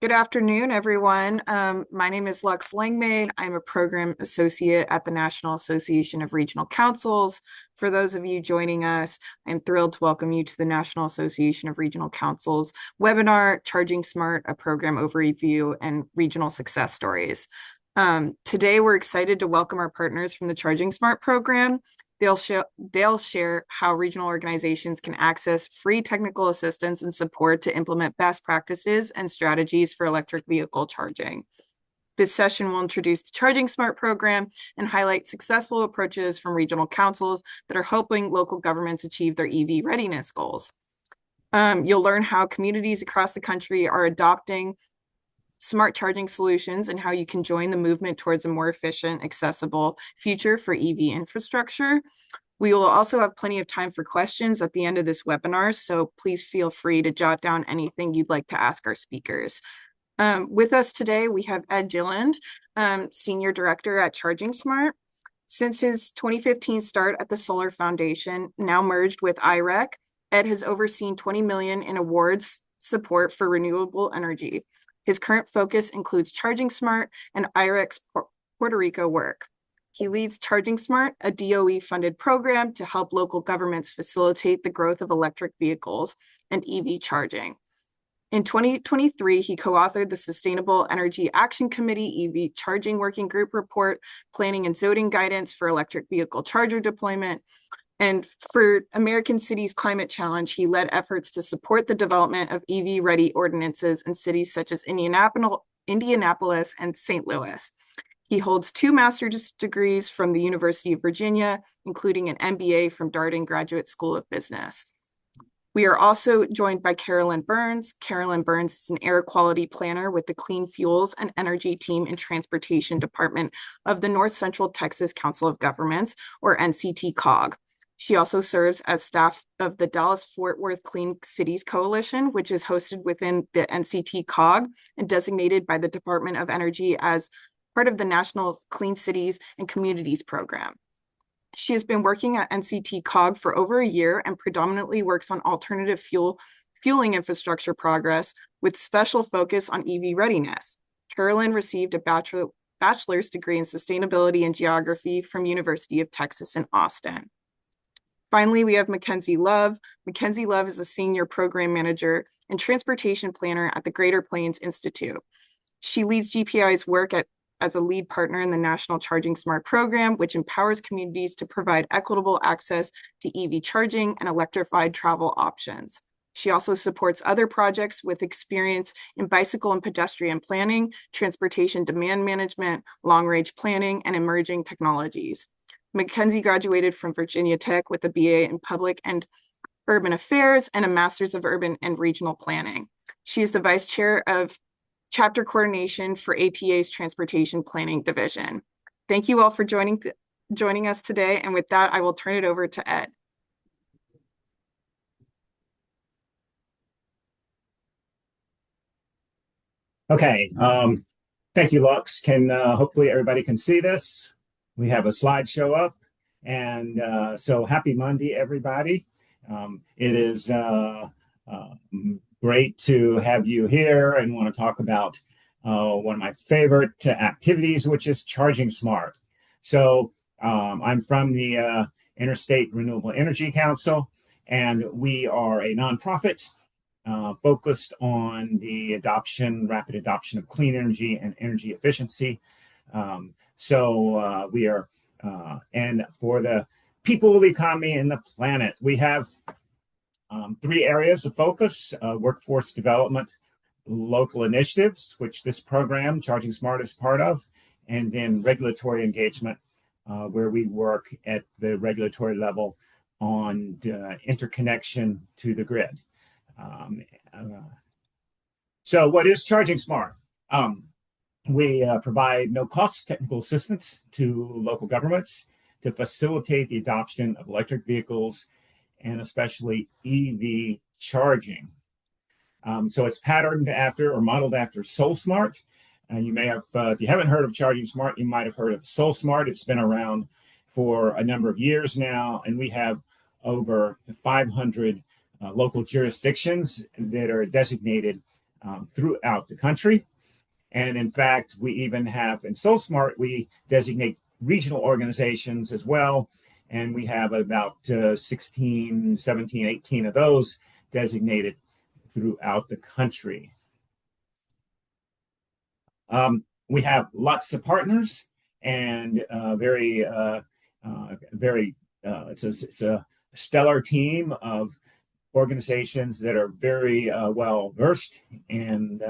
Good afternoon, everyone. My name is Lux Langmaid. I'm a program associate at the National Association of Regional Councils. For those of you joining us, I'm thrilled to welcome you to the National Association of Regional Councils webinar, Charging Smart, a program overview and regional success stories. Today, we're excited to welcome our partners from the Charging Smart program. They'll share how regional organizations can access free technical assistance and support to implement best practices and strategies for electric vehicle charging. This session will introduce the Charging Smart program and highlight successful approaches from regional councils that are helping local governments achieve their EV readiness goals. You'll learn how communities across the country are adopting smart charging solutions and how you can join the movement towards a more efficient, accessible future for EV infrastructure. We will also have plenty of time for questions at the end of this webinar, so please feel free to jot down anything you'd like to ask our speakers. With us today, we have Ed Gilliland, Senior Director at Charging Smart. Since his 2015 start at the Solar Foundation, now merged with IREC, Ed has overseen $20 million in awards support for renewable energy. His current focus includes Charging Smart and IREC's Puerto Rico work. He leads Charging Smart, a DOE-funded program to help local governments facilitate the growth of electric vehicles and EV charging. In 2023, he co-authored the Sustainable Energy Action Committee EV Charging Working Group report, Planning and Zoning Guidance for Electric Vehicle Charger Deployment. And for American Cities Climate Challenge, he led efforts to support the development of EV-ready ordinances in cities such as Indianapolis and St. Louis. He holds 2 master's degrees from the University of Virginia, including an MBA from Darden Graduate School of Business. We are also joined by Carolyn Burns. Carolyn Burns is an air quality planner with the Clean Fuels and Energy Team and Transportation Department of the North Central Texas Council of Governments, or NCTCOG. She also serves as staff of the Dallas-Fort Worth Clean Cities Coalition, which is hosted within the NCTCOG and designated by the Department of Energy as part of the National Clean Cities and Communities program. She has been working at NCTCOG for over a year and predominantly works on alternative fueling infrastructure progress with special focus on EV readiness. Carolyn received a bachelor's degree in sustainability and geography from University of Texas in Austin. Finally, we have Mackenzie Love. Mackenzie Love is a senior program manager and transportation planner at the Greater Plains Institute. She leads GPI's work as a lead partner in the National Charging Smart program, which empowers communities to provide equitable access to EV charging and electrified travel options. She also supports other projects with experience in bicycle and pedestrian planning, transportation demand management, long-range planning, and emerging technologies. Mackenzie graduated from Virginia Tech with a BA in Public and Urban Affairs and a Master's of Urban and Regional Planning. She is the Vice Chair of Chapter Coordination for APA's Transportation Planning Division. Thank you all for joining us today, and with that, I will turn it over to Ed. Okay, thank you, Lux. Hopefully everybody can see this. We have a slideshow up, and so happy Monday, everybody. It is great to have you here and want to talk about one of my favorite activities, which is Charging Smart. So I'm from the Interstate Renewable Energy Council, and we are a nonprofit focused on the rapid adoption of clean energy and energy efficiency. We are, and for the people, the economy, and the planet, we have 3 areas of focus: workforce development, local initiatives, which this program, Charging Smart, is part of, and then regulatory engagement, where we work at the regulatory level on interconnection to the grid. So what is Charging Smart? We provide no-cost technical assistance to local governments to facilitate the adoption of electric vehicles and especially EV charging. So it's patterned after or modeled after SolSmart. And you may have, if you haven't heard of Charging Smart, you might have heard of SolSmart. It's been around for a number of years now, and we have over 500 local jurisdictions that are designated throughout the country. And in fact, we even have in SoulSmart, we designate regional organizations as well. And we have about 16, 17, 18 of those designated throughout the country. We have lots of partners and it's a stellar team of organizations that are very well versed in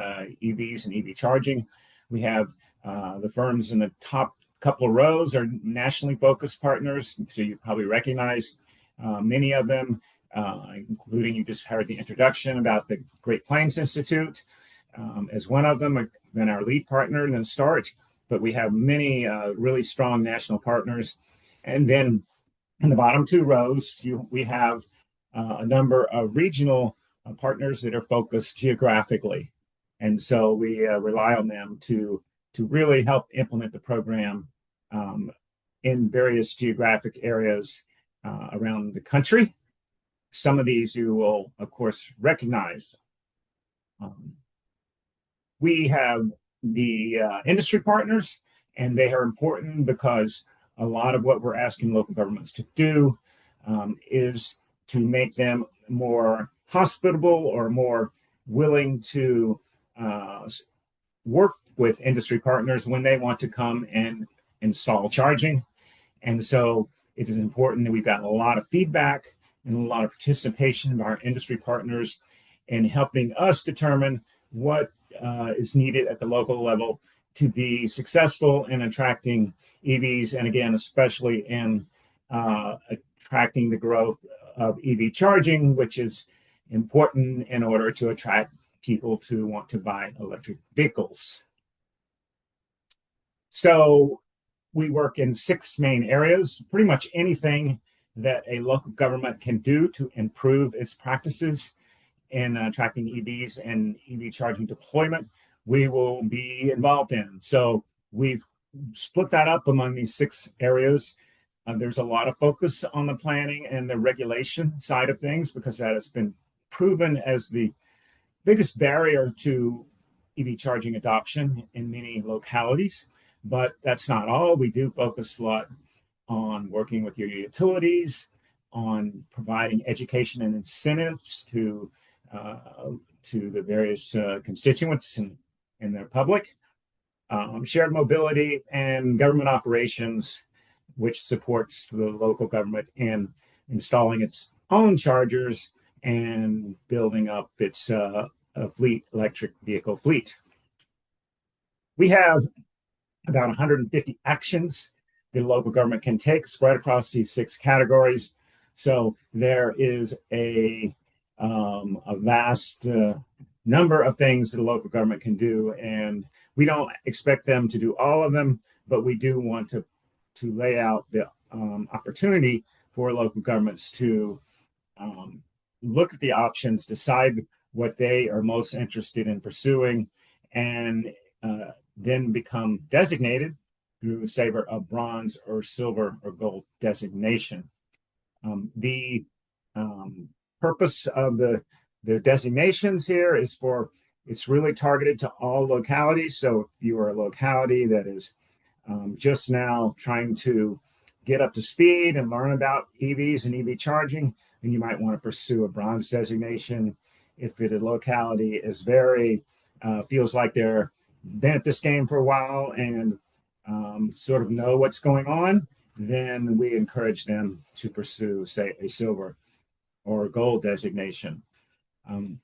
EVs and EV charging. We have the firms in the top couple of rows are nationally focused partners, so you probably recognize many of them, including you just heard the introduction about the Great Plains Institute as one of them, been our lead partner in the start, but we have many really strong national partners. And then in the bottom two rows, we have a number of regional partners that are focused geographically. And so we rely on them to really help implement the program in various geographic areas around the country. Some of these you will, of course, recognize. We have the industry partners, and they are important because a lot of what we're asking local governments to do is to make them more hospitable or more willing to work with industry partners when they want to come and install charging. And so it is important that we've got a lot of feedback and a lot of participation of our industry partners in helping us determine what is needed at the local level to be successful in attracting EVs, and again, especially in attracting the growth of EV charging, which is important in order to attract people to want to buy electric vehicles. So we work in 6 main areas. Pretty much anything that a local government can do to improve its practices in attracting EVs and EV charging deployment, we will be involved in. So we've split that up among these 6 areas. There's a lot of focus on the planning and the regulation side of things because that has been proven as the biggest barrier to EV charging adoption in many localities. But that's not all. We do focus a lot on working with your utilities, on providing education and incentives to the various constituents and their public, shared mobility, and government operations, which supports the local government in installing its own chargers and building up its electric vehicle fleet. We have about 150 actions the local government can take spread across these 6 categories. So there is a vast number of things that the local government can do, and we don't expect them to do all of them, but we do want to lay out the opportunity for local governments to look at the options, decide what they are most interested in pursuing, and then become designated through a bronze or silver or gold designation. The purpose of the designations here is it's really targeted to all localities. So if you are a locality that is just now trying to get up to speed and learn about EVs and EV charging, then you might want to pursue a bronze designation. If a locality is feels like they're been at this game for a while and sort of know what's going on, then we encourage them to pursue, say, a silver or gold designation. I'm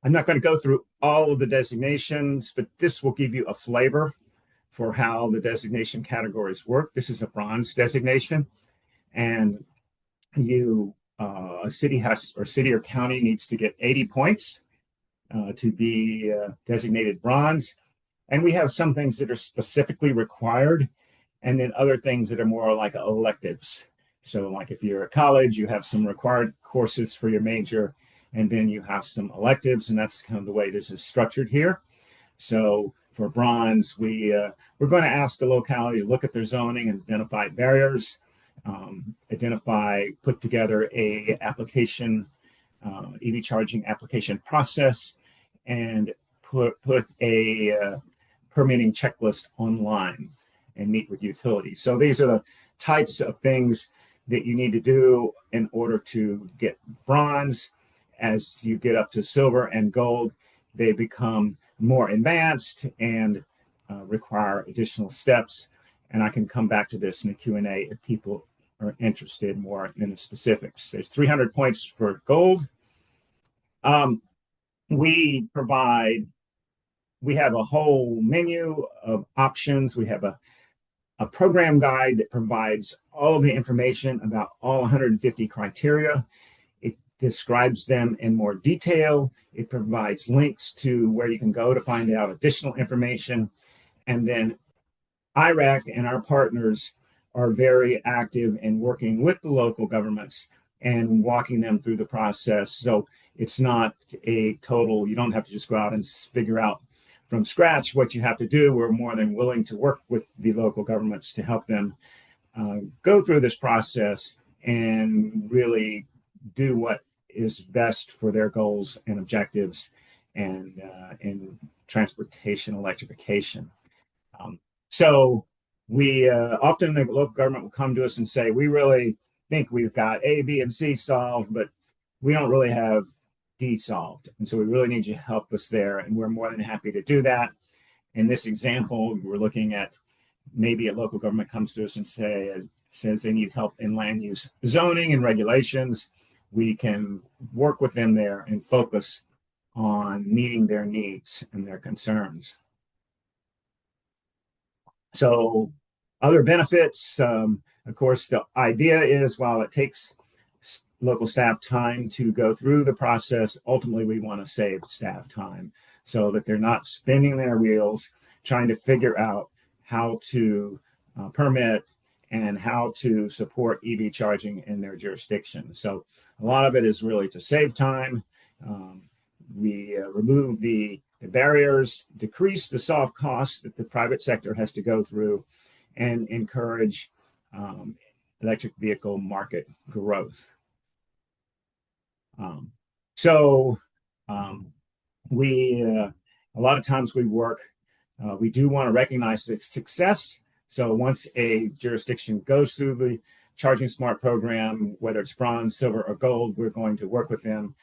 not going to go through all of the designations, but this will give you a flavor for how the designation categories work. This is a bronze designation, and a city or county needs to get 80 points to be designated bronze. And we have some things that are specifically required, and then other things that are more like electives. So like if you're at college, you have some required courses for your major, and then you have some electives, and that's kind of the way this is structured here. So for bronze, we're going to ask the locality to look at their zoning and identify barriers, put together a application, EV charging application process, and put a permitting checklist online and meet with utilities. So these are the types of things that you need to do in order to get bronze. As you get up to silver and gold, they become more advanced and require additional steps. And I can come back to this in the Q&A if people are interested more in the specifics. There's 300 points for gold. We have a whole menu of options. We have a program guide that provides all the information about all 150 criteria. It describes them in more detail. It provides links to where you can go to find out additional information. And then IREC and our partners are very active in working with the local governments and walking them through the process. So it's not a total, you don't have to just go out and figure out from scratch what you have to do. We're more than willing to work with the local governments to help them go through this process and really do what is best for their goals and objectives and in transportation electrification. So we often the local government will come to us and say, we really think we've got A, B, and C solved, but we don't really have D solved. And so we really need you to help us there. And we're more than happy to do that. In this example, we're looking at maybe a local government comes to us and says they need help in land use zoning and regulations. We can work with them there and focus on meeting their needs and their concerns. So other benefits, of course, the idea is while it takes local staff time to go through the process, ultimately we want to save staff time so that they're not spinning their wheels trying to figure out how to permit and how to support EV charging in their jurisdiction. So a lot of it is really to save time. We remove the barriers, decrease the soft costs that the private sector has to go through, and encourage electric vehicle market growth. A lot of times we work, we do want to recognize its success. So once a jurisdiction goes through the Charging Smart program, whether it's bronze, silver, or gold, we're going to work with them,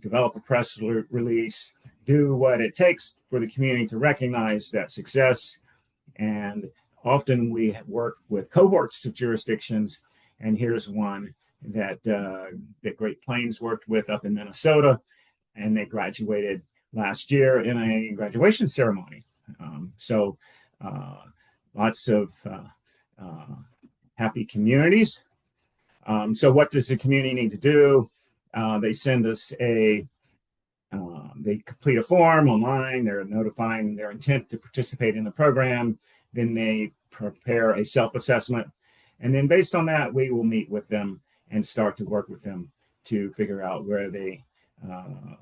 develop a press release, do what it takes for the community to recognize that success. And often we work with cohorts of jurisdictions. And here's one that Great Plains worked with up in Minnesota, and they graduated last year in a graduation ceremony. Lots of happy communities. So what does the community need to do? They send us they complete a form online. They're notifying their intent to participate in the program. Then they prepare a self-assessment. And then based on that, we will meet with them and start to work with them to figure out where they,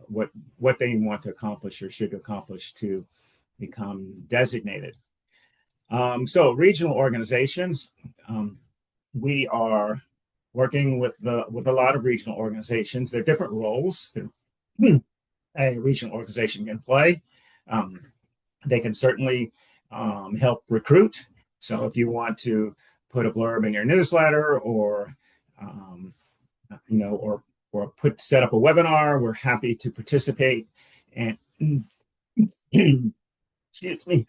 what they want to accomplish or should accomplish to become designated. So regional organizations, we are working with a lot of regional organizations. There are different roles that a regional organization can play. They can certainly help recruit. So if you want to put a blurb in your newsletter or set up a webinar, we're happy to participate and excuse me,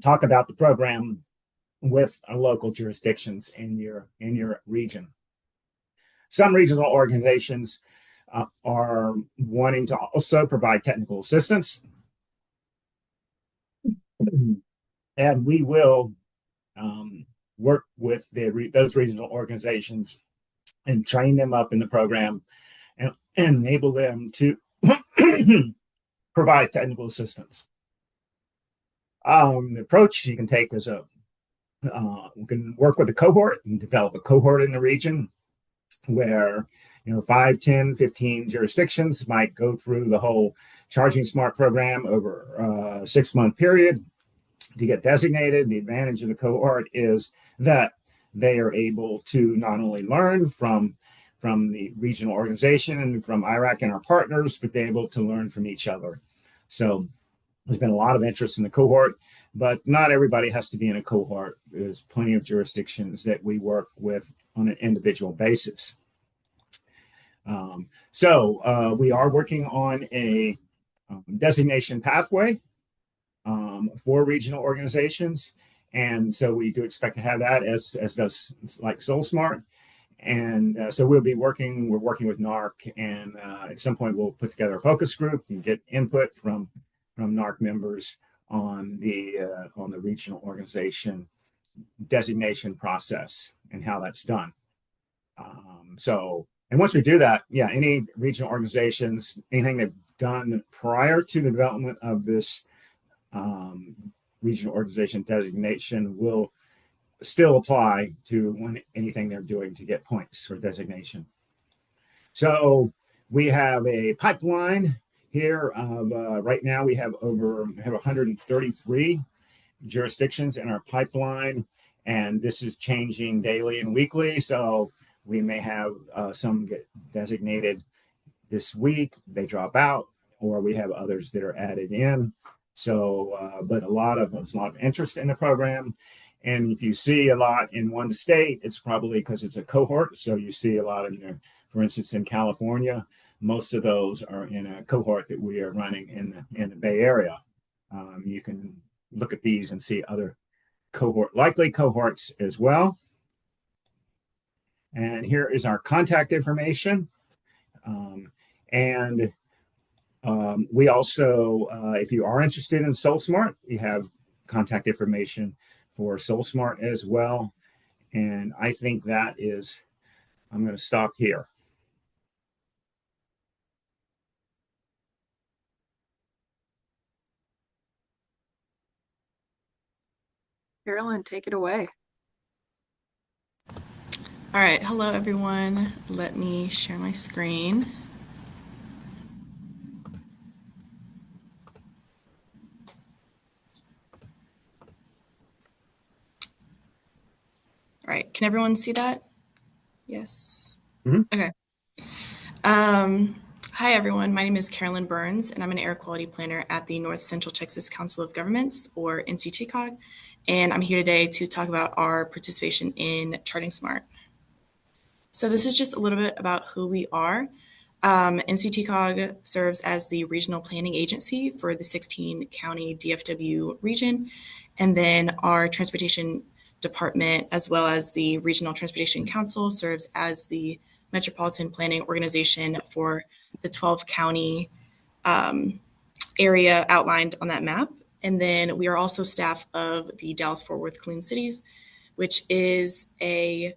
talk about the program with our local jurisdictions in your region. Some regional organizations are wanting to also provide technical assistance, and we will work with those regional organizations and train them up in the program and enable them to provide technical assistance. The approach you can take is we can work with a cohort and develop a cohort in the region where 5, 10, 15 jurisdictions might go through the whole Charging Smart program over a 6-month period to get designated. The advantage of the cohort is that they are able to not only learn from from the regional organization and from IREC and our partners, but they're able to learn from each other. So there's been a lot of interest in the cohort, but not everybody has to be in a cohort. There's plenty of jurisdictions that we work with on an individual basis. We are working on a designation pathway for regional organizations. And so we do expect to have that as does like SoulSmart. And so we're working with NARC, and at some point we'll put together a focus group and get input from NARC members on the regional organization designation process and how that's done. And once we do that, any regional organizations, anything they've done prior to the development of this regional organization designation will still apply to anything they're doing to get points for designation. So we have a pipeline here of right now we have 133 jurisdictions in our pipeline, and this is changing daily and weekly. So we may have some get designated this week, they drop out, or we have others that are added in. So, but there's a lot of interest in the program. And if you see a lot in one state, it's probably because it's a cohort. So you see a lot in there, for instance, in California, most of those are in a cohort that we are running in the Bay Area. You can look at these and see other likely cohorts as well. And here is our contact information. We also, if you are interested in SoulSmart, we have contact information for SoulSmart as well. And I think I'm going to stop here. Carolyn, take it away. All right, hello everyone. Let me share my screen. All right, can everyone see that? Yes. Mm-hmm. Okay. Hi everyone, my name is Carolyn Burns, and I'm an air quality planner at the North Central Texas Council of Governments, or NCTCOG, and I'm here today to talk about our participation in Charging Smart. So this is just a little bit about who we are. NCTCOG serves as the regional planning agency for the 16-county DFW region, and then our transportation department, as well as the Regional Transportation Council, serves as the metropolitan planning organization for the 12-county area outlined on that map. And then we are also staff of the Dallas-Fort Worth Clean Cities, which is a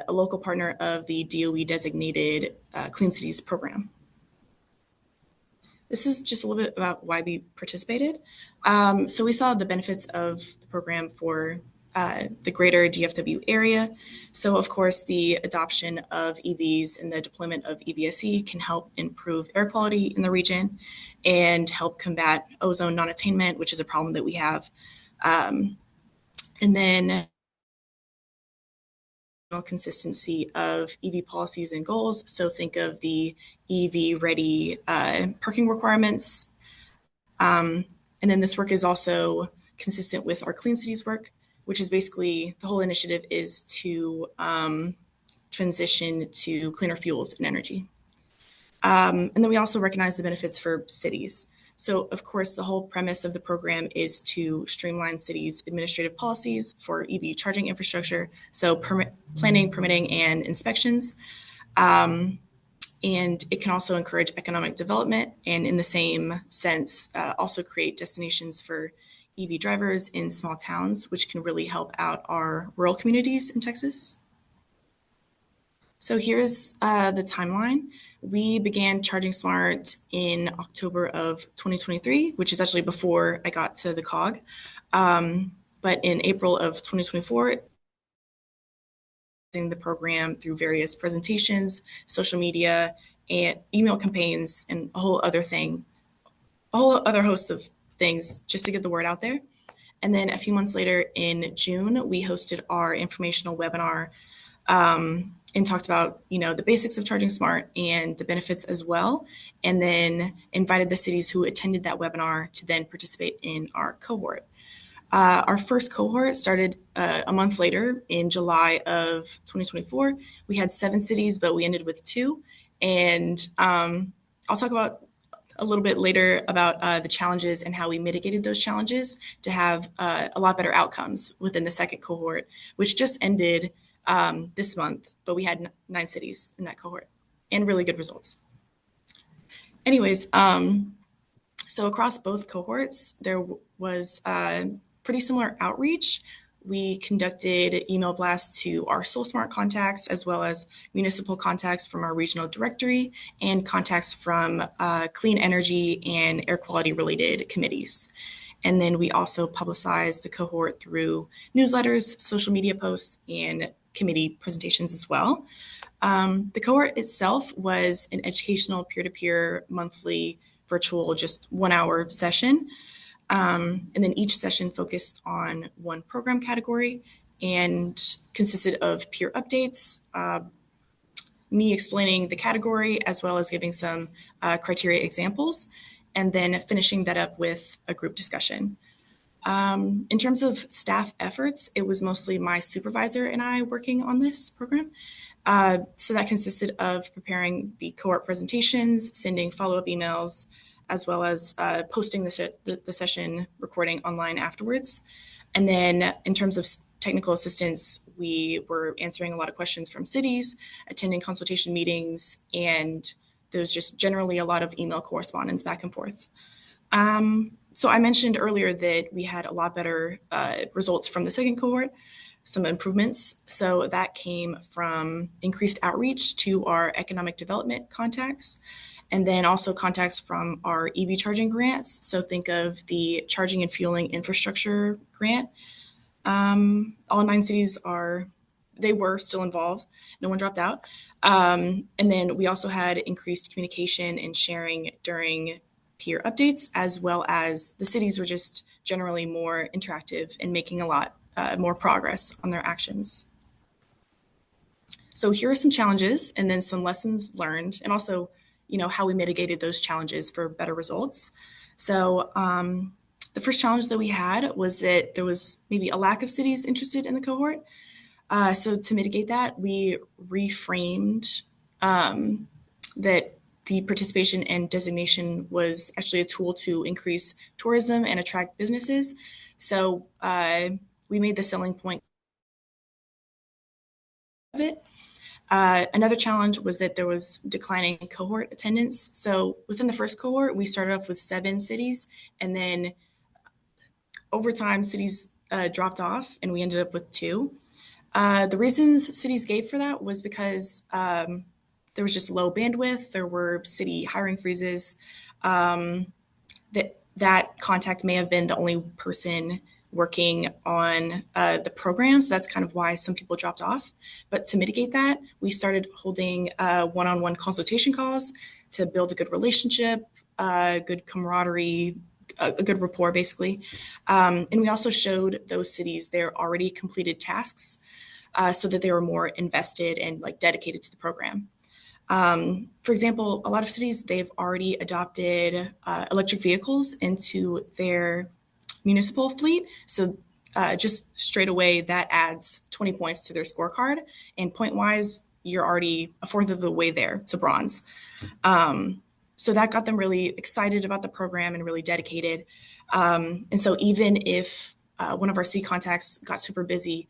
local partner of the DOE designated Clean Cities program. This is just a little bit about why we participated. So we saw the benefits of the program for the greater DFW area. So of course, the adoption of EVs and the deployment of EVSE can help improve air quality in the region and help combat ozone non-attainment, which is a problem that we have. And then consistency of EV policies and goals. So think of the EV ready parking requirements. And then this work is also consistent with our Clean Cities work, which is basically the whole initiative is to transition to cleaner fuels and energy. And then we also recognize the benefits for cities. So, of course, the whole premise of the program is to streamline cities' administrative policies for EV charging infrastructure, so planning, permitting, and inspections. And it can also encourage economic development, and in the same sense, also create destinations for EV drivers in small towns, which can really help out our rural communities in Texas. So here's the timeline. We began Charging Smart in October of 2023, which is actually before I got to the COG. But in April of 2024, the program through various presentations, social media, and email campaigns, and a whole other host of things just to get the word out there. And then a few months later in June, we hosted our informational webinar and talked about, the basics of Charging Smart and the benefits as well, and then invited the cities who attended that webinar to then participate in our cohort. Our first cohort started a month later in July of 2024. We had 7 cities, but we ended with 2. And I'll talk about a little bit later about the challenges and how we mitigated those challenges to have a lot better outcomes within the second cohort, which just ended this month, but we had 9 cities in that cohort and really good results. Anyways, so across both cohorts, there was pretty similar outreach. We conducted email blasts to our SoulSmart contacts, as well as municipal contacts from our regional directory and contacts from clean energy and air quality related committees. And then we also publicized the cohort through newsletters, social media posts, and committee presentations as well. The cohort itself was an educational peer-to-peer monthly virtual just 1-hour session. And then each session focused on one program category and consisted of peer updates, me explaining the category, as well as giving some criteria examples, and then finishing that up with a group discussion. In terms of staff efforts, it was mostly my supervisor and I working on this program. So that consisted of preparing the cohort presentations, sending follow-up emails, as well as posting the session recording online afterwards. And then in terms of technical assistance, we were answering a lot of questions from cities, attending consultation meetings, and there was just generally a lot of email correspondence back and forth. So I mentioned earlier that we had a lot better results from the second cohort, some improvements. So that came from increased outreach to our economic development contacts, and then also contacts from our EV charging grants. So think of the charging and fueling infrastructure grant. All 9 cities were still involved. No one dropped out. And then we also had increased communication and sharing during peer updates, as well as the cities were just generally more interactive and making a lot more progress on their actions. So here are some challenges and then some lessons learned, and also how we mitigated those challenges for better results. So the first challenge that we had was that there was maybe a lack of cities interested in the cohort. So to mitigate that, we reframed that the participation and designation was actually a tool to increase tourism and attract businesses. So we made the selling point of it. Another challenge was that there was declining cohort attendance. So within the first cohort, we started off with 7 cities, and then over time, cities dropped off, and we ended up with 2. The reasons cities gave for that was because there was just low bandwidth. There were city hiring freezes. That contact may have been the only person working on the program. So that's kind of why some people dropped off. But to mitigate that, we started holding one-on-one consultation calls to build a good relationship, good camaraderie, a good rapport, basically. And we also showed those cities their already completed tasks so that they were more invested and dedicated to the program. For example, a lot of cities, they've already adopted electric vehicles into their municipal fleet. So just straight away, that adds 20 points to their scorecard. And point-wise, you're already a fourth of the way there to bronze. So that got them really excited about the program and really dedicated. And so even if one of our city contacts got super busy,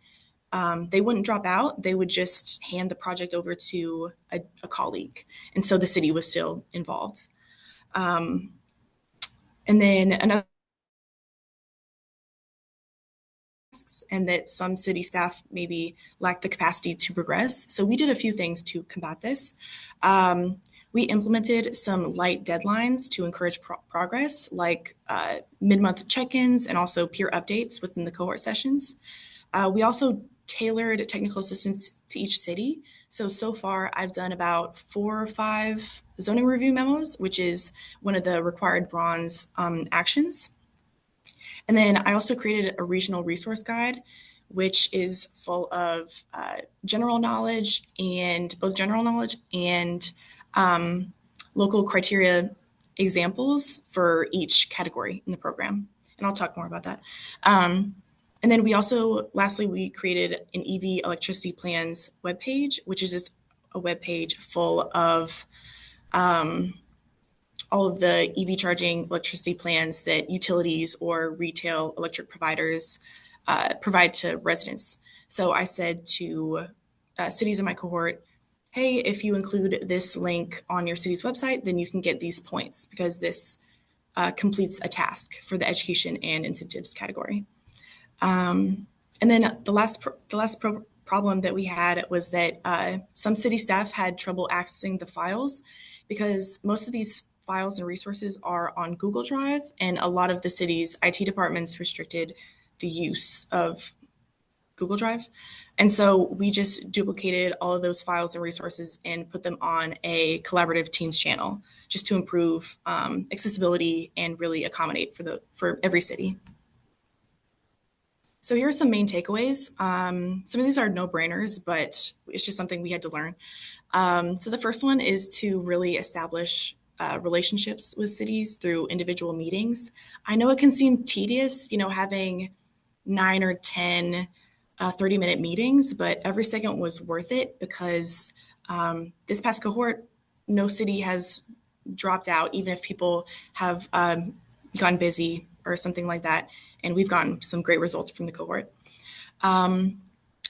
they wouldn't drop out. They would just hand the project over to a colleague. And so the city was still involved. And then another, and that some city staff maybe lack the capacity to progress. So we did a few things to combat this. We implemented some light deadlines to encourage progress, like mid-month check-ins and also peer updates within the cohort sessions. We also tailored technical assistance to each city. So far, I've done about 4 or 5 zoning review memos, which is one of the required bronze actions. And then I also created a regional resource guide, which is full of general knowledge and local criteria examples for each category in the program. And I'll talk more about that. And then lastly, we created an EV electricity plans webpage, which is just a webpage full of all of the EV charging electricity plans that utilities or retail electric providers provide to residents. So I said to cities in my cohort, hey, if you include this link on your city's website, then you can get these points because this completes a task for the education and incentives category. And then the last problem that we had was that some city staff had trouble accessing the files because most of these files and resources are on Google Drive, and a lot of the city's IT departments restricted the use of Google Drive. And so we just duplicated all of those files and resources and put them on a collaborative Teams channel just to improve accessibility and really accommodate for every city. So here are some main takeaways. Some of these are no-brainers, but it's just something we had to learn. So the first one is to really establish relationships with cities through individual meetings. I know it can seem tedious, having 9 or 10 30-minute meetings, but every second was worth it because this past cohort, no city has dropped out, even if people have gone busy or something like that. And we've gotten some great results from the cohort.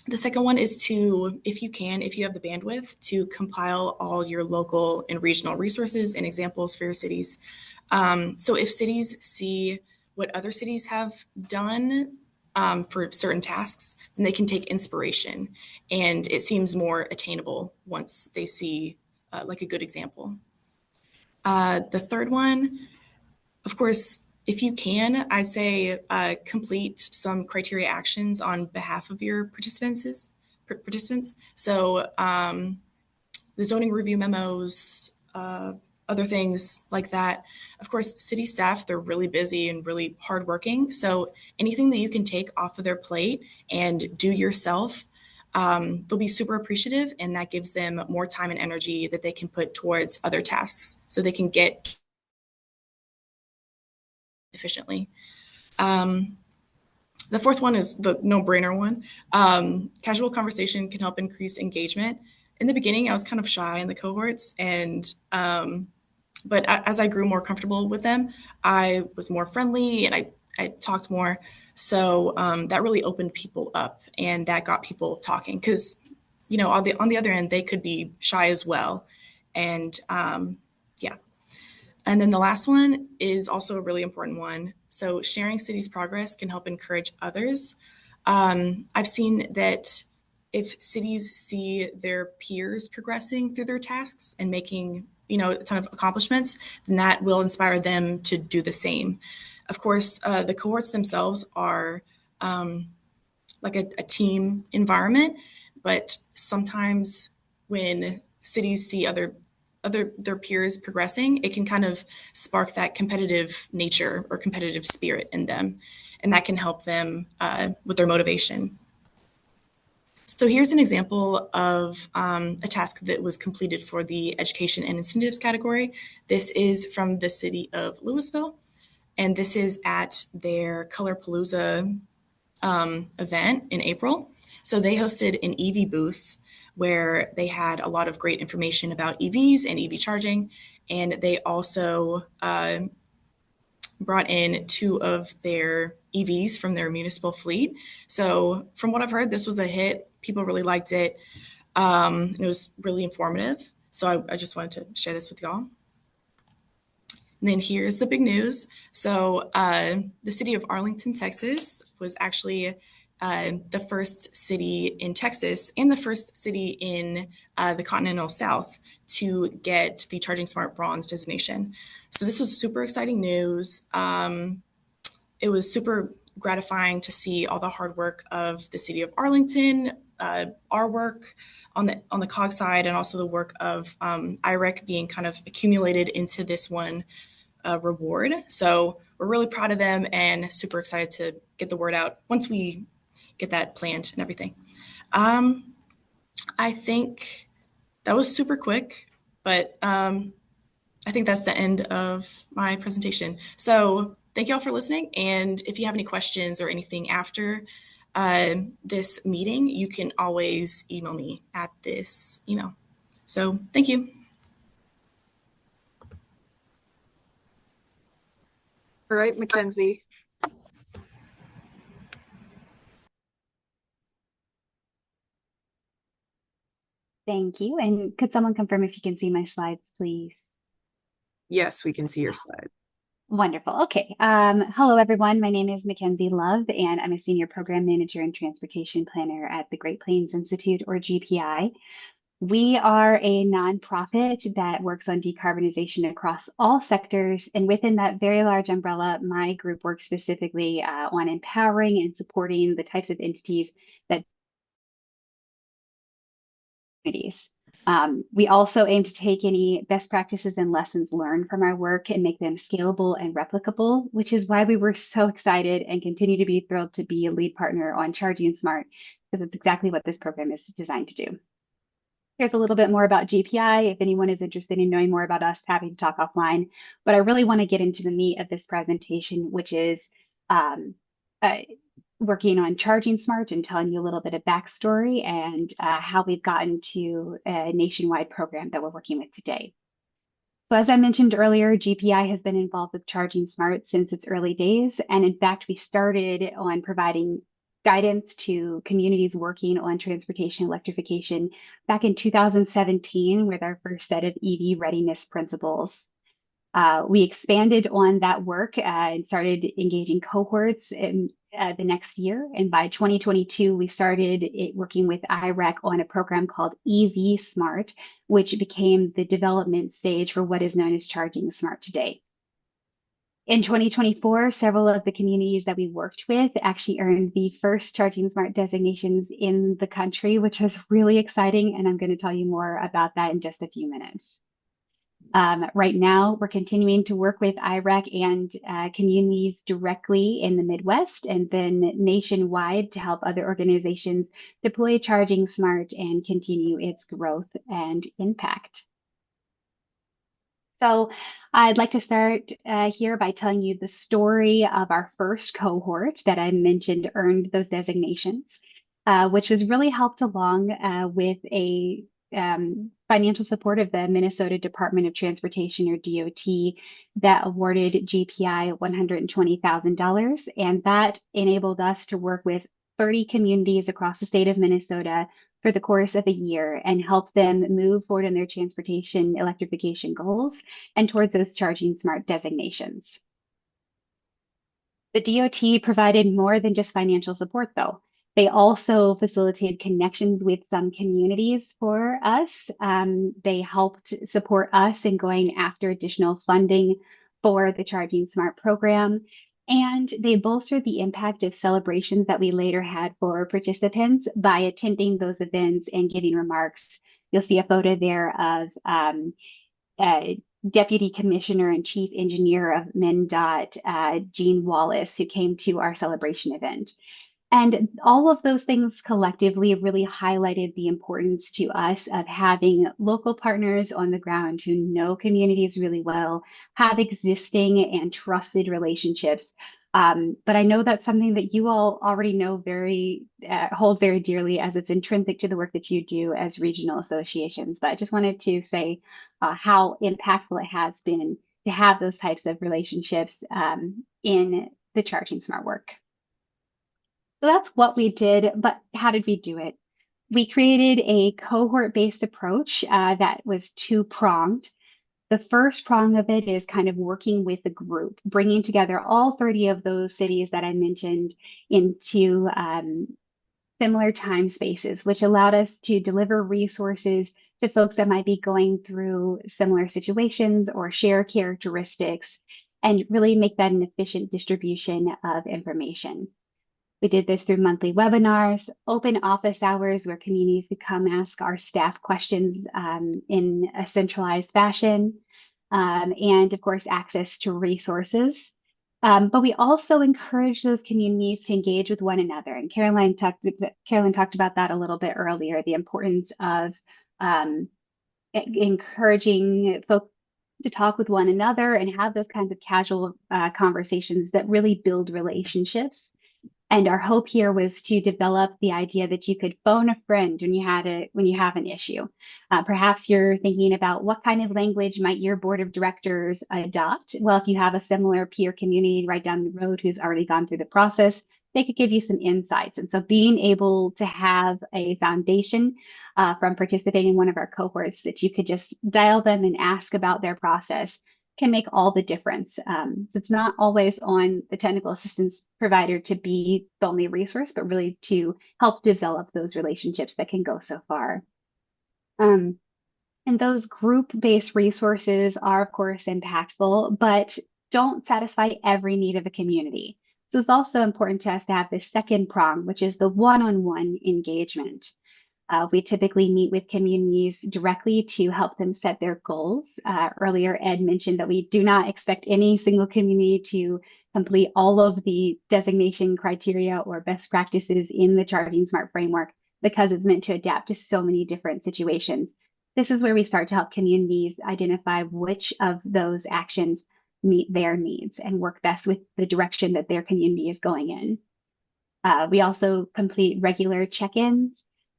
The second one is if you have the bandwidth, to compile all your local and regional resources and examples for your cities. So if cities see what other cities have done for certain tasks, then they can take inspiration, and it seems more attainable once they see like a good example. The third one, of course, if you can, I say complete some criteria actions on behalf of your participants. So the zoning review memos, other things like that. Of course, city staff, they're really busy and really hardworking. So anything that you can take off of their plate and do yourself, they'll be super appreciative, and that gives them more time and energy that they can put towards other tasks so they can get efficiently. The fourth one is the no-brainer one. Casual conversation can help increase engagement. In the beginning, I was kind of shy in the cohorts, but as I grew more comfortable with them, I was more friendly and I talked more. So that really opened people up, and that got people talking because, on the other end, they could be shy as well. And yeah. And then the last one is also a really important one. So sharing cities' progress can help encourage others. I've seen that if cities see their peers progressing through their tasks and making, a ton of accomplishments, then that will inspire them to do the same. Of course, the cohorts themselves are like a team environment, but sometimes when cities see their peers progressing, it can kind of spark that competitive nature or competitive spirit in them, and that can help them with their motivation. So here's an example of a task that was completed for the education and incentives category. This is from the city of Louisville, and this is at their Colorpalooza event in April. So they hosted an EV booth where they had a lot of great information about EVs and EV charging. And they also brought in 2 of their EVs from their municipal fleet. So from what I've heard, this was a hit. People really liked it. It was really informative. So I just wanted to share this with y'all. And then here's the big news. So the city of Arlington, Texas was actually the first city in Texas and the first city in the continental South to get the Charging Smart Bronze designation. So this was super exciting news. It was super gratifying to see all the hard work of the city of Arlington, our work on the COG side, and also the work of IREC being kind of accumulated into this one reward. So we're really proud of them and super excited to get the word out once we get that planned and everything. I think that was super quick, but I think that's the end of my presentation. So thank you all for listening. And if you have any questions or anything after this meeting, you can always email me at this email. So thank you. All right, Mackenzie. Thank you. And could someone confirm if you can see my slides, please? Yes, we can see your slide. Wonderful. Okay. Hello, everyone. My name is Mackenzie Love, and I'm a Senior Program Manager and Transportation Planner at the Great Plains Institute, or GPI. We are a nonprofit that works on decarbonization across all sectors. And within that very large umbrella, my group works specifically on empowering and supporting the types of entities that communities. We also aim to take any best practices and lessons learned from our work and make them scalable and replicable, which is why we were so excited and continue to be thrilled to be a lead partner on Charging Smart, because it's exactly what this program is designed to do. Here's a little bit more about GPI. If anyone is interested in knowing more about us, happy to talk offline. But I really want to get into the meat of this presentation, which is working on Charging Smart and telling you a little bit of backstory and how we've gotten to a nationwide program that we're working with today. So as I mentioned earlier, GPI has been involved with Charging Smart since its early days. And in fact, we started on providing guidance to communities working on transportation electrification back in 2017 with our first set of EV readiness principles. We expanded on that work and started engaging cohorts in the next year. And by 2022, we started working with IREC on a program called EV Smart, which became the development stage for what is known as Charging Smart today. In 2024, several of the communities that we worked with actually earned the first Charging Smart designations in the country, which was really exciting. And I'm going to tell you more about that in just a few minutes. Right now, we're continuing to work with IREC and communities directly in the Midwest and then nationwide to help other organizations deploy Charging Smart and continue its growth and impact. So I'd like to start here by telling you the story of our first cohort that I mentioned earned those designations, which was really helped along with a financial support of the Minnesota Department of Transportation, or DOT, that awarded GPI $120,000. And that enabled us to work with 30 communities across the state of Minnesota for the course of a year and help them move forward in their transportation electrification goals and towards those Charging Smart designations. The DOT provided more than just financial support, though. They also facilitated connections with some communities for us. They helped support us in going after additional funding for the Charging Smart program. And they bolstered the impact of celebrations that we later had for participants by attending those events and giving remarks. You'll see a photo there of Deputy Commissioner and Chief Engineer of MnDOT, Gene Wallace, who came to our celebration event. And all of those things collectively really highlighted the importance to us of having local partners on the ground who know communities really well, have existing and trusted relationships. But I know that's something that you all already know hold very dearly, as it's intrinsic to the work that you do as regional associations. But I just wanted to say how impactful it has been to have those types of relationships in the Charging Smart work. So that's what we did, but how did we do it? We created a cohort-based approach that was two-pronged. The first prong of it is kind of working with the group, bringing together all 30 of those cities that I mentioned into similar time spaces, which allowed us to deliver resources to folks that might be going through similar situations or share characteristics, and really make that an efficient distribution of information. We did this through monthly webinars, open office hours where communities could come ask our staff questions in a centralized fashion, and of course, access to resources. But we also encourage those communities to engage with one another. And Carolyn talked about that a little bit earlier, the importance of um, encouraging folks to talk with one another and have those kinds of casual conversations that really build relationships. And our hope here was to develop the idea that you could phone a friend when you have an issue. Perhaps you're thinking about what kind of language might your board of directors adopt. Well, if you have a similar peer community right down the road who's already gone through the process, they could give you some insights. And so being able to have a foundation from participating in one of our cohorts that you could just dial them and ask about their process can make all the difference. So it's not always on the technical assistance provider to be the only resource, but really to help develop those relationships that can go so far. And those group-based resources are, of course, impactful, but don't satisfy every need of a community. So it's also important to us to have this second prong, which is the one-on-one engagement. We typically meet with communities directly to help them set their goals. Earlier, Ed mentioned that we do not expect any single community to complete all of the designation criteria or best practices in the Charging Smart framework because it's meant to adapt to so many different situations. This is where we start to help communities identify which of those actions meet their needs and work best with the direction that their community is going in. We also complete regular check-ins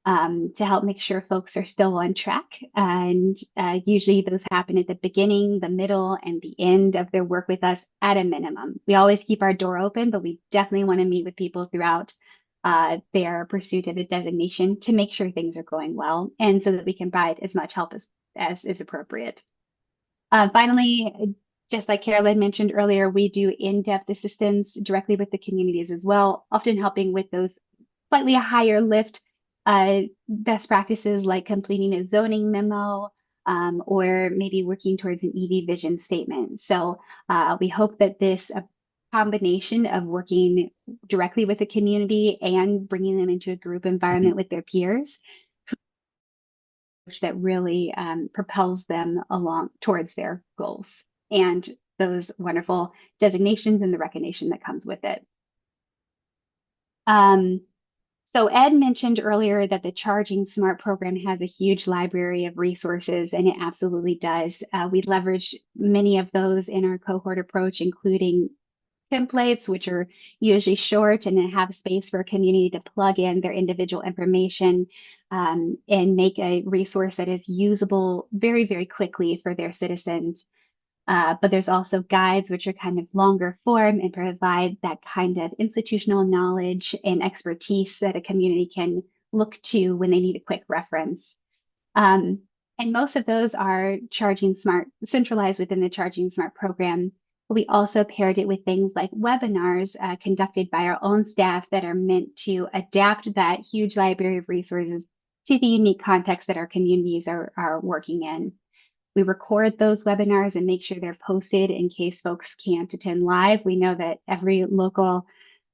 to help make sure folks are still on track. And usually those happen at the beginning, the middle, and the end of their work with us at a minimum. We always keep our door open, but we definitely want to meet with people throughout their pursuit of a designation to make sure things are going well and so that we can provide as much help as is appropriate. Finally, just like Carolyn mentioned earlier, we do in-depth assistance directly with the communities as well, often helping with those slightly higher lift best practices like completing a zoning memo or maybe working towards an EV vision statement. So we hope that this combination of working directly with the community and bringing them into a group environment with their peers that really propels them along towards their goals and those wonderful designations and the recognition that comes with it. So Ed mentioned earlier that the Charging Smart program has a huge library of resources, and it absolutely does. We leverage many of those in our cohort approach, including templates, which are usually short and then have space for a community to plug in their individual information and make a resource that is usable very, very quickly for their citizens. But there's also guides which are kind of longer form and provide that kind of institutional knowledge and expertise that a community can look to when they need a quick reference. And most of those are Charging Smart, centralized within the Charging Smart program. We also paired it with things like webinars conducted by our own staff that are meant to adapt that huge library of resources to the unique context that our communities are working in. We record those webinars and make sure they're posted in case folks can't attend live. We know that every local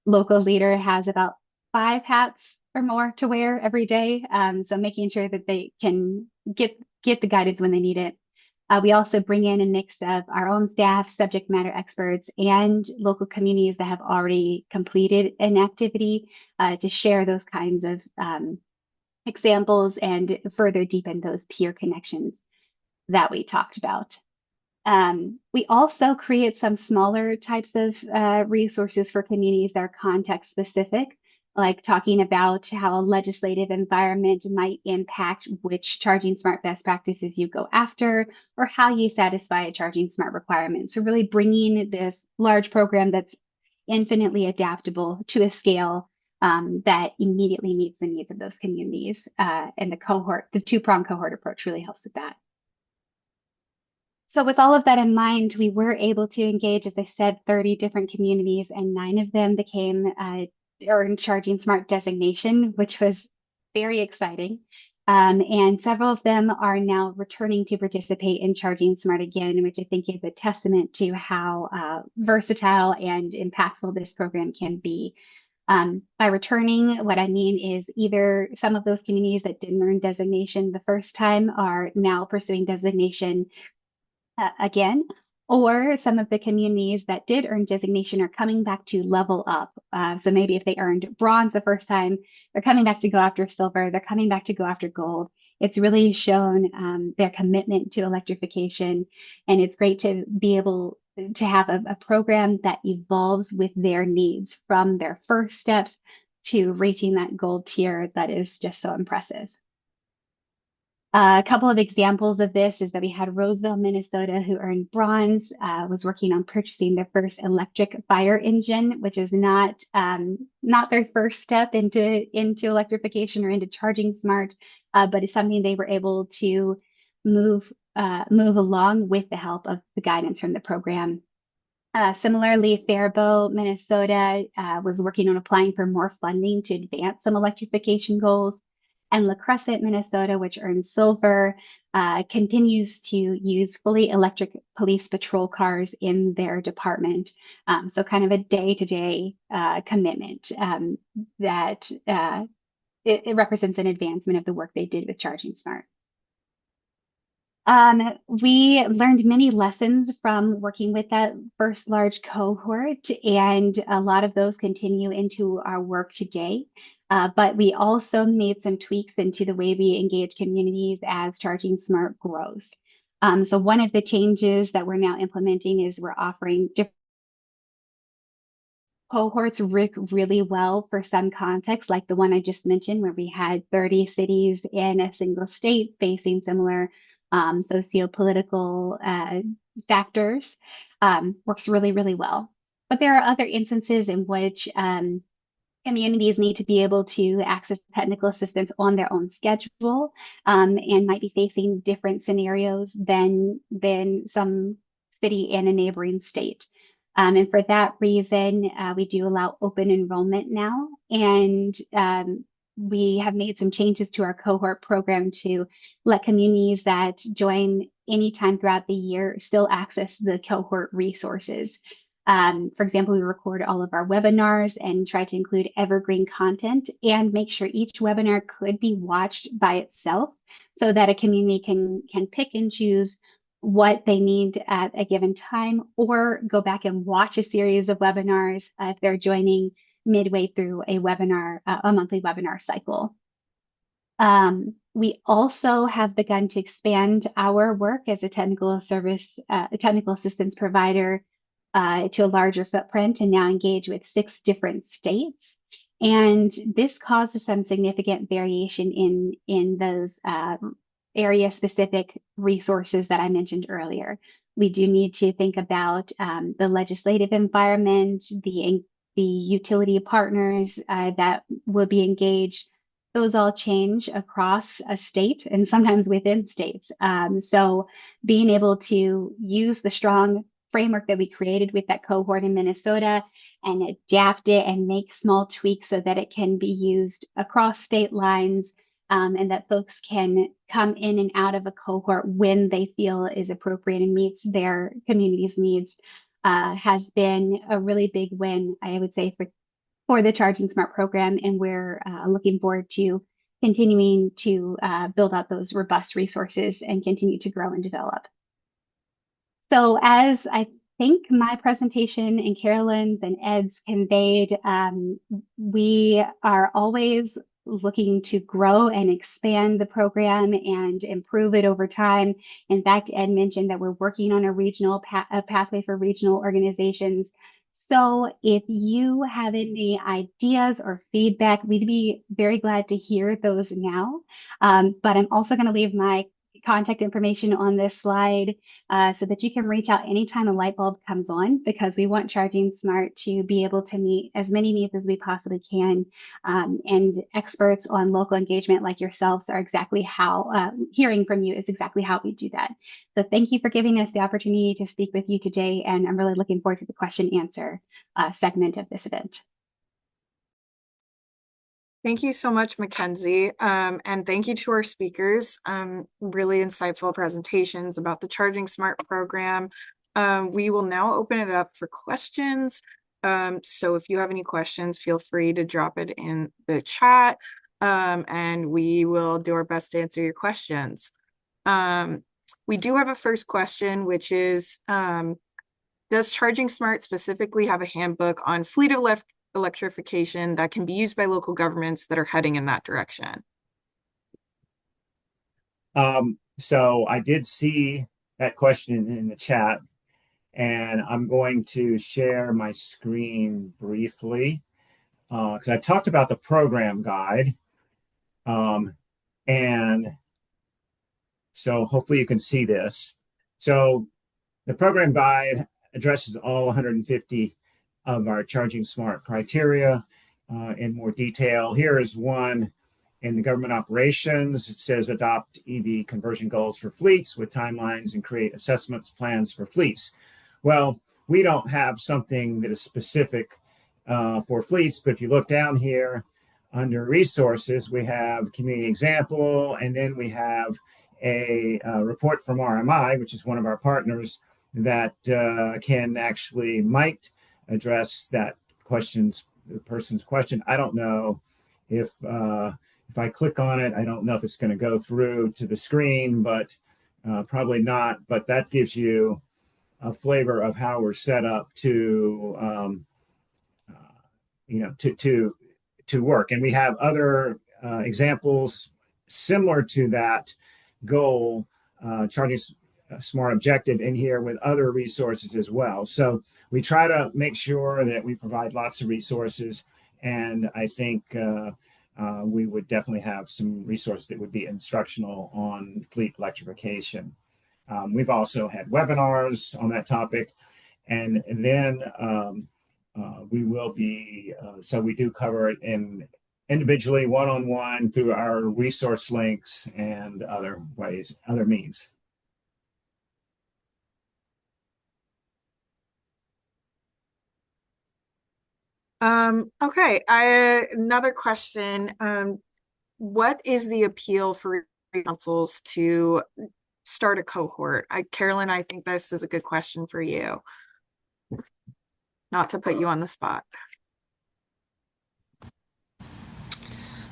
leader has about 5 hats or more to wear every day. So making sure that they can get the guidance when they need it. We also bring in a mix of our own staff, subject matter experts, and local communities that have already completed an activity to share those kinds of examples and further deepen those peer connections that we talked about. We also create some smaller types of resources for communities that are context specific, like talking about how a legislative environment might impact which Charging Smart best practices you go after, or how you satisfy a Charging Smart requirement. So really bringing this large program that's infinitely adaptable to a scale that immediately meets the needs of those communities. And the two-pronged cohort approach really helps with that. So with all of that in mind, we were able to engage, as I said, 30 different communities, and 9 of them became earned Charging Smart designation, which was very exciting. And several of them are now returning to participate in Charging Smart again, which I think is a testament to how versatile and impactful this program can be. By returning, what I mean is either some of those communities that didn't earn designation the first time are now pursuing designation again, Or some of the communities that did earn designation are coming back to level up. So maybe if they earned bronze the first time, they're coming back to go after silver, they're coming back to go after gold. It's really shown their commitment to electrification. And it's great to be able to have a program that evolves with their needs from their first steps to reaching that gold tier that is just so impressive. A couple of examples of this is that we had Roseville, Minnesota, who earned bronze, was working on purchasing their first electric fire engine, which is not their first step into electrification or into charging smart, but it's something they were able to move along with the help of the guidance from the program. Similarly, Faribault, Minnesota, was working on applying for more funding to advance some electrification goals. And La Crescent, Minnesota, which earned silver, continues to use fully electric police patrol cars in their department. So kind of a day-to-day commitment that it represents an advancement of the work they did with Charging Smart. We learned many lessons from working with that first large cohort, and a lot of those continue into our work today. But we also made some tweaks into the way we engage communities as Charging Smart grows. So one of the changes that we're now implementing is we're offering different cohorts work really well for some contexts, like the one I just mentioned, where we had 30 cities in a single state facing similar socio-political factors. Works really, really well. But there are other instances in which communities need to be able to access technical assistance on their own schedule and might be facing different scenarios than some city in a neighboring state. And for that reason, we do allow open enrollment now. And we have made some changes to our cohort program to let communities that join anytime throughout the year still access the cohort resources. For example, we record all of our webinars and try to include evergreen content and make sure each webinar could be watched by itself so that a community can pick and choose what they need at a given time, or go back and watch a series of webinars if they're joining midway through a monthly webinar cycle. We also have begun to expand our work as a technical assistance provider to a larger footprint and now engage with 6 different states. And this causes some significant variation in those area-specific resources that I mentioned earlier. We do need to think about the legislative environment, the utility partners that will be engaged. Those all change across a state and sometimes within states. So being able to use the strong framework that we created with that cohort in Minnesota and adapt it and make small tweaks so that it can be used across state lines, and that folks can come in and out of a cohort when they feel is appropriate and meets their community's needs, has been a really big win, I would say, for the Charging Smart program. And we're looking forward to continuing to build out those robust resources and continue to grow and develop. So as I think my presentation and Carolyn's and Ed's conveyed, we are always looking to grow and expand the program and improve it over time. In fact, Ed mentioned that we're working on a pathway for regional organizations. So if you have any ideas or feedback, we'd be very glad to hear those now. But I'm also going to leave my contact information on this slide so that you can reach out anytime a light bulb comes on, because we want Charging Smart to be able to meet as many needs as we possibly can. And experts on local engagement like yourselves are exactly how, hearing from you is exactly how we do that. So thank you for giving us the opportunity to speak with you today. And I'm really looking forward to the question answer segment of this event. Thank you so much, Mackenzie. And thank you to our speakers. Really insightful presentations about the Charging Smart program. We will now open it up for questions. So if you have any questions, feel free to drop it in the chat, and we will do our best to answer your questions. We do have a first question, which is, does Charging Smart specifically have a handbook on fleet electrification that can be used by local governments that are heading in that direction? So I did see that question in the chat, and I'm going to share my screen briefly because I talked about the program guide. And so hopefully you can see this. So the program guide addresses all 150 of our Charging Smart criteria in more detail. Here is one in the government operations. It says adopt EV conversion goals for fleets with timelines and create assessments plans for fleets. Well, we don't have something that is specific for fleets, but if you look down here under resources, we have community example, and then we have a report from RMI, which is one of our partners, that might address that the person's question. I don't know if I click on it, I don't know if it's going to go through to the screen, but probably not. But that gives you a flavor of how we're set up to to work. And we have other examples similar to that goal, Charging Smart objective in here with other resources as well. So we try to make sure that we provide lots of resources. And I think we would definitely have some resources that would be instructional on fleet electrification. We've also had webinars on that topic. And then we will be, so we do cover it individually, one-on-one through our resource links and other ways, other means. Okay, another question. What is the appeal for councils to start a cohort? Carolyn, I think this is a good question for you. Not to put you on the spot.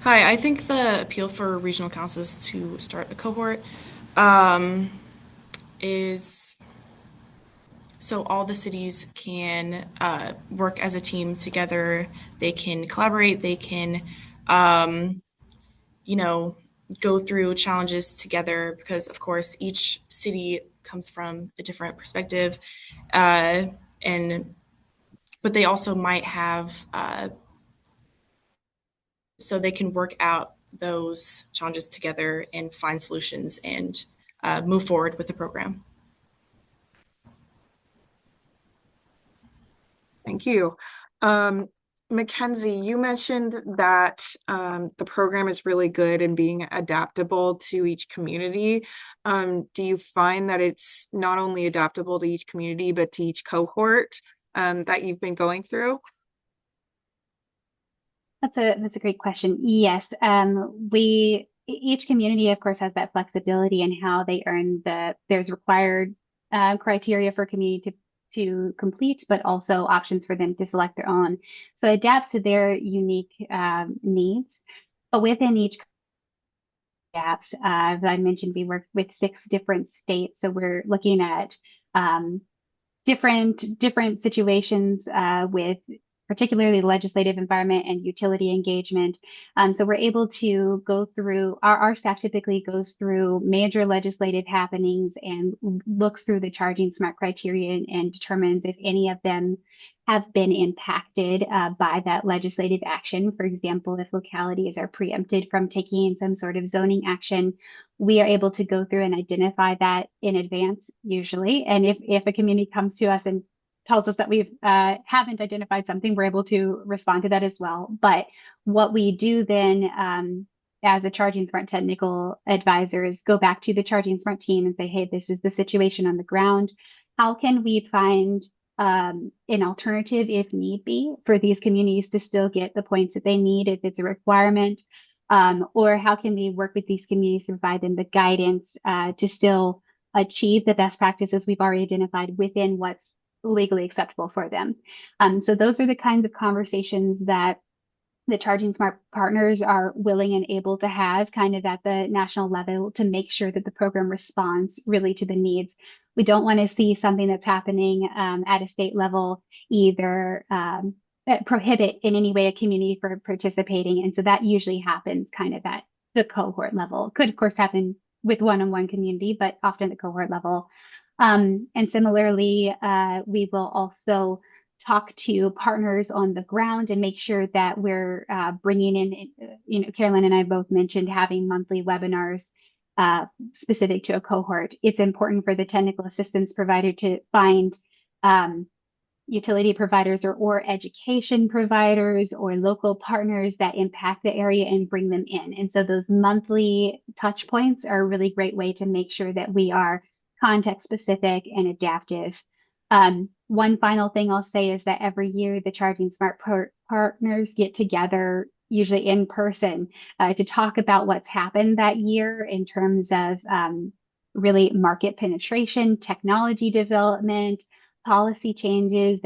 Hi, I think the appeal for regional councils to start a cohort is so all the cities can work as a team together. They can collaborate. They can, go through challenges together because, of course, each city comes from a different perspective, but they also might have so they can work out those challenges together and find solutions and move forward with the program. Thank you. Mackenzie, you mentioned that the program is really good in being adaptable to each community. Do you find that it's not only adaptable to each community, but to each cohort that you've been going through? That's a great question. Yes, each community, of course, has that flexibility in how they earn there's required criteria for community to complete, but also options for them to select their own. So it adapts to their unique needs. But within each gaps, as I mentioned, we work with 6 different states. So we're looking at different situations with particularly legislative environment and utility engagement. So we're able to go through, our staff typically goes through major legislative happenings and looks through the Charging Smart criteria and determines if any of them have been impacted by that legislative action. For example, if localities are preempted from taking some sort of zoning action, we are able to go through and identify that in advance usually. And if a community comes to us and tells us that we haven't identified something, we're able to respond to that as well. But what we do then as a Charging Smart technical advisor is go back to the Charging Smart team and say, hey, this is the situation on the ground. How can we find an alternative if need be for these communities to still get the points that they need if it's a requirement? Or how can we work with these communities to provide them the guidance to still achieve the best practices we've already identified within what's legally acceptable for them. So those are the kinds of conversations that the Charging Smart partners are willing and able to have kind of at the national level to make sure that the program responds really to the needs. We don't want to see something that's happening at a state level either prohibit in any way a community from participating. And so that usually happens kind of at the cohort level. Could, of course, happen with one-on-one community, but often the cohort level. And similarly, we will also talk to partners on the ground and make sure that we're bringing in, Carolyn and I both mentioned having monthly webinars specific to a cohort. It's important for the technical assistance provider to find utility providers or education providers or local partners that impact the area and bring them in. And so those monthly touch points are a really great way to make sure that we are context specific and adaptive. One final thing I'll say is that every year the Charging Smart partners get together, usually in person, to talk about what's happened that year in terms of really market penetration, technology development, policy changes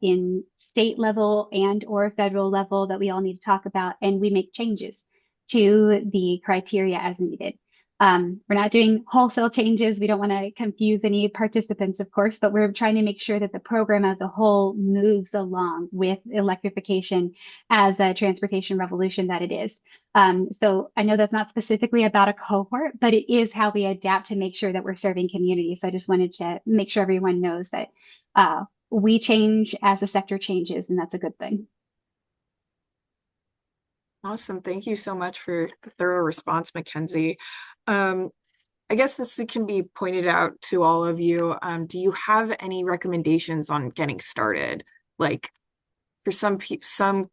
in state level and or federal level that we all need to talk about, and we make changes to the criteria as needed. We're not doing wholesale changes. We don't want to confuse any participants, of course, but we're trying to make sure that the program as a whole moves along with electrification as a transportation revolution that it is. So I know that's not specifically about a cohort, but it is how we adapt to make sure that we're serving communities. So I just wanted to make sure everyone knows that we change as the sector changes, and that's a good thing. Awesome. Thank you so much for the thorough response, Mackenzie. I guess this can be pointed out to all of you. Do you have any recommendations on getting started? Like for some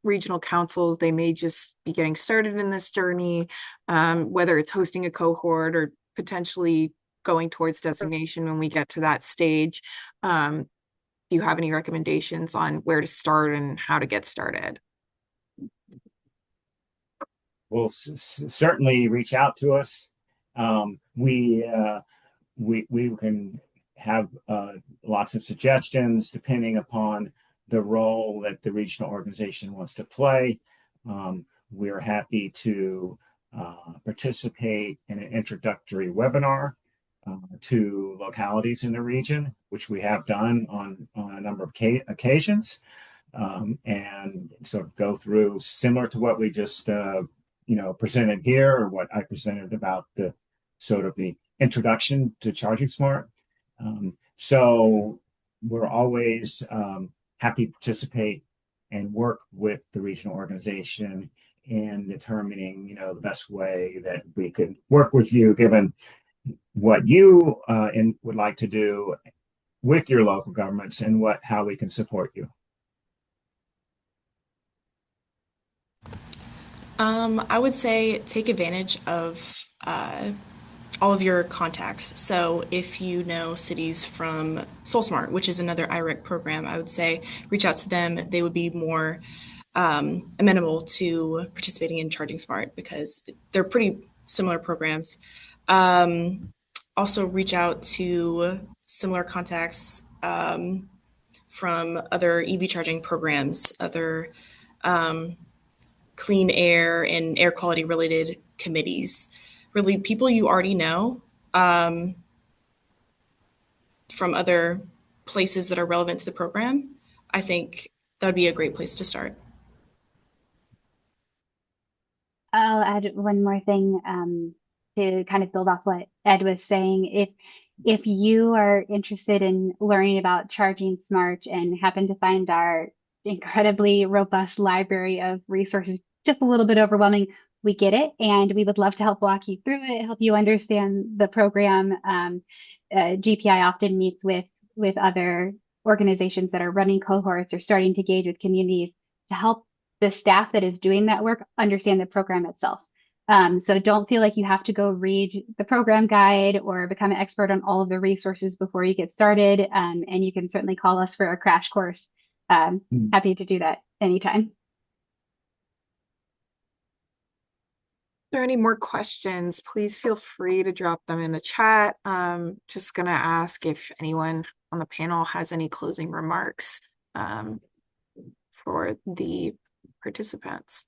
regional councils, they may just be getting started in this journey, whether it's hosting a cohort or potentially going towards designation when we get to that stage. Do you have any recommendations on where to start and how to get started? Well, certainly reach out to us. We can have lots of suggestions depending upon the role that the regional organization wants to play. We're happy to participate in an introductory webinar to localities in the region, which we have done on a number of occasions, and sort of go through similar to what we just presented here, or what I presented about the sort of the introduction to Charging Smart. So we're always happy to participate and work with the regional organization in determining, the best way that we could work with you, given what you would like to do with your local governments and how we can support you. I would say take advantage of all of your contacts. So if you know cities from SoulSmart, which is another IREC program, I would say reach out to them. They would be more amenable to participating in Charging Smart because they're pretty similar programs. Also reach out to similar contacts from other EV charging programs, other clean air and air quality related committees, really people you already know from other places that are relevant to the program. I think that would be a great place to start. I'll add one more thing to kind of build off what Ed was saying. If you are interested in learning about Charging Smart and happen to find our incredibly robust library of resources just a little bit overwhelming, we get it, and we would love to help walk you through it, help you understand the program. GPI often meets with other organizations that are running cohorts or starting to engage with communities to help the staff that is doing that work understand the program itself. So don't feel like you have to go read the program guide or become an expert on all of the resources before you get started. And you can certainly call us for a crash course. Happy to do that anytime. If there are any more questions, please feel free to drop them in the chat. Just going to ask if anyone on the panel has any closing remarks for the participants.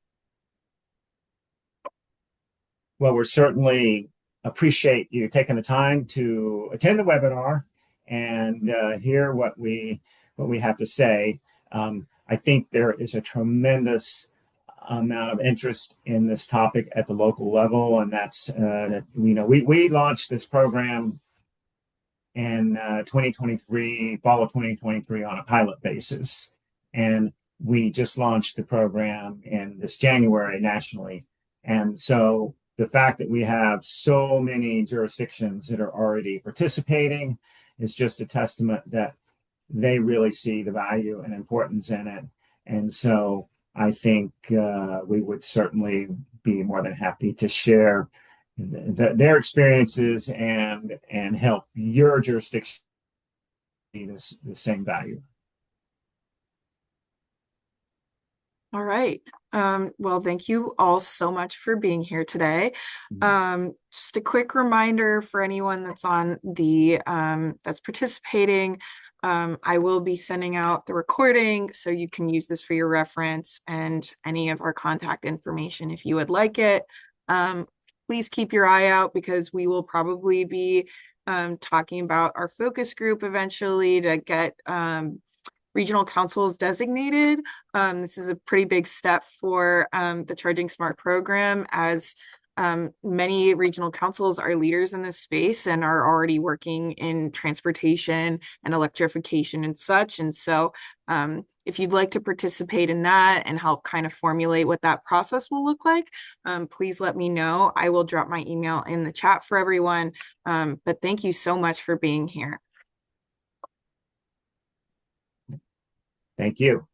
Well, we're certainly appreciate you taking the time to attend the webinar and hear what we have to say. I think there is a tremendous amount of interest in this topic at the local level, and that's we launched this program in 2023, fall of 2023, on a pilot basis, and we just launched the program in this January nationally. And so the fact that we have so many jurisdictions that are already participating is just a testament that they really see the value and importance in it. And so I think we would certainly be more than happy to share their experiences and help your jurisdiction see the same value. All right. Well, thank you all so much for being here today. Just a quick reminder for anyone that's on the that's participating. I will be sending out the recording so you can use this for your reference and any of our contact information if you would like it. Please keep your eye out because we will probably be talking about our focus group eventually to get regional councils designated. This is a pretty big step for the Charging Smart program, as many regional councils are leaders in this space and are already working in transportation and electrification and such. And so if you'd like to participate in that and help kind of formulate what that process will look like, please let me know. I will drop my email in the chat for everyone. But thank you so much for being here. Thank you.